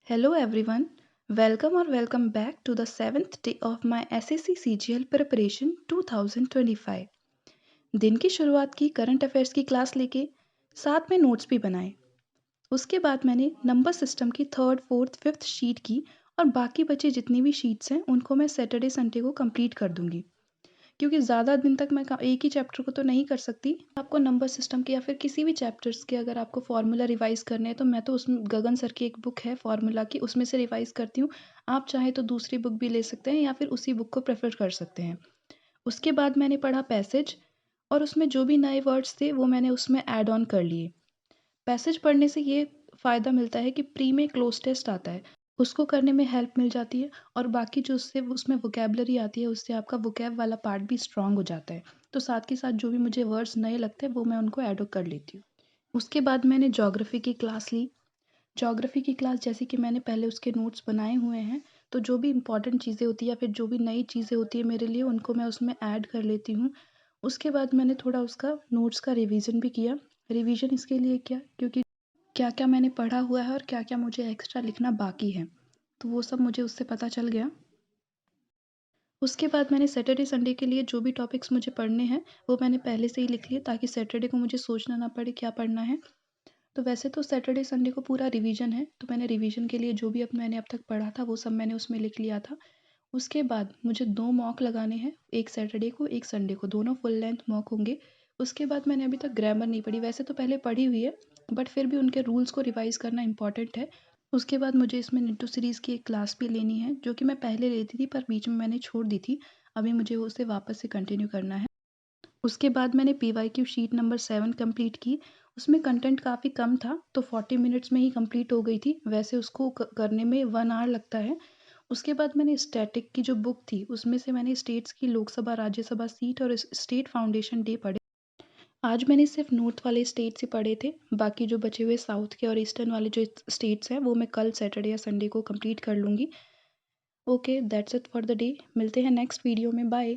Hello everyone, welcome or welcome back to the 7th day of my SSC CGL preparation 2025। दिन की शुरुआत की current affairs की class लेके साथ में नोट्स भी बनाए। उसके बाद मैंने नंबर सिस्टम की थर्ड फोर्थ फिफ्थ शीट की और बाकी बची जितनी भी शीट्स हैं उनको मैं सैटरडे संडे को कंप्लीट कर दूंगी, क्योंकि ज़्यादा दिन तक मैं एक ही चैप्टर को तो नहीं कर सकती। आपको नंबर सिस्टम के या फिर किसी भी चैप्टर्स के अगर आपको फार्मूला रिवाइज करने हैं तो मैं तो उसमें गगन सर की एक बुक है फार्मूला की, उसमें से रिवाइज करती हूँ। आप चाहे तो दूसरी बुक भी ले सकते हैं या फिर उसी बुक को प्रेफर कर सकते हैं। उसके बाद मैंने पढ़ा पैसेज और उसमें जो भी नए वर्ड्स थे वो मैंने उसमें ऐड ऑन कर लिए। पैसेज पढ़ने से ये फ़ायदा मिलता है कि प्री में क्लोज टेस्ट आता है, उसको करने में हेल्प मिल जाती है और बाकी जो उससे उसमें वोकैबुलरी आती है उससे आपका वोकैब वाला पार्ट भी स्ट्रांग हो जाता है। तो साथ के साथ जो भी मुझे वर्ड्स नए लगते हैं वो मैं उनको ऐड कर लेती हूँ। उसके बाद मैंने ज्योग्राफी की क्लास ली। ज्योग्राफी की क्लास जैसे कि मैंने पहले उसके नोट्स बनाए हुए हैं, तो जो भी इम्पोर्टेंट चीज़ें होती है या फिर जो भी नई चीज़ें होती है मेरे लिए उनको मैं उसमें ऐड कर लेती हूँ। उसके बाद मैंने थोड़ा उसका नोट्स का रिवीजन भी किया। रिवीजन इसके लिए क्या, क्योंकि क्या-क्या मैंने पढ़ा हुआ है और क्या-क्या मुझे एक्स्ट्रा लिखना बाकी है, तो वो सब मुझे उससे पता चल गया। उसके बाद मैंने सैटरडे संडे के लिए जो भी टॉपिक्स मुझे पढ़ने हैं, वो मैंने पहले से ही लिख लिए ताकि सैटरडे को मुझे सोचना ना पड़े क्या पढ़ना है। तो वैसे तो सैटरडे संडे को पूरा रिवीजन है, तो मैंने रिवीजन के लिए जो भी मैंने अब तक पढ़ा था वो सब मैंने उसमें लिख लिया था। उसके बाद मुझे 2 मॉक लगाने हैं, एक सैटरडे को, एक संडे को, दोनों फुल लेंथ मॉक होंगे। उसके बाद मैंने अभी तक ग्रामर नहीं पढ़ी, वैसे तो पहले पढ़ी हुई है, बट फिर भी उनके रूल्स को रिवाइज़ करना इम्पॉर्टेंट है। उसके बाद मुझे इसमें निट्टू सीरीज़ की एक क्लास भी लेनी है, जो कि मैं पहले लेती थी पर बीच में मैंने छोड़ दी थी। अभी मुझे वो उसे वापस से कंटिन्यू करना है। उसके बाद मैंने पीवाईक्यू शीट नंबर 7 कंप्लीट की। उसमें कंटेंट काफ़ी कम था, तो 40 मिनट्स में ही कंप्लीट हो गई थी। वैसे उसको करने में 1 आवर लगता है। उसके बाद मैंने स्टैटिक की जो बुक थी, उसमें से मैंने स्टेट्स की लोकसभा, राज्यसभा सीट और स्टेट फाउंडेशन डे पढ़े। आज मैंने सिर्फ नॉर्थ वाले स्टेट्स ही पढ़े थे, बाकी जो बचे हुए साउथ के और ईस्टर्न वाले जो स्टेट्स हैं, वो मैं कल सैटरडे या संडे को कंप्लीट कर लूँगी। Okay, that's it for the day. मिलते हैं नेक्स्ट वीडियो में। बाय।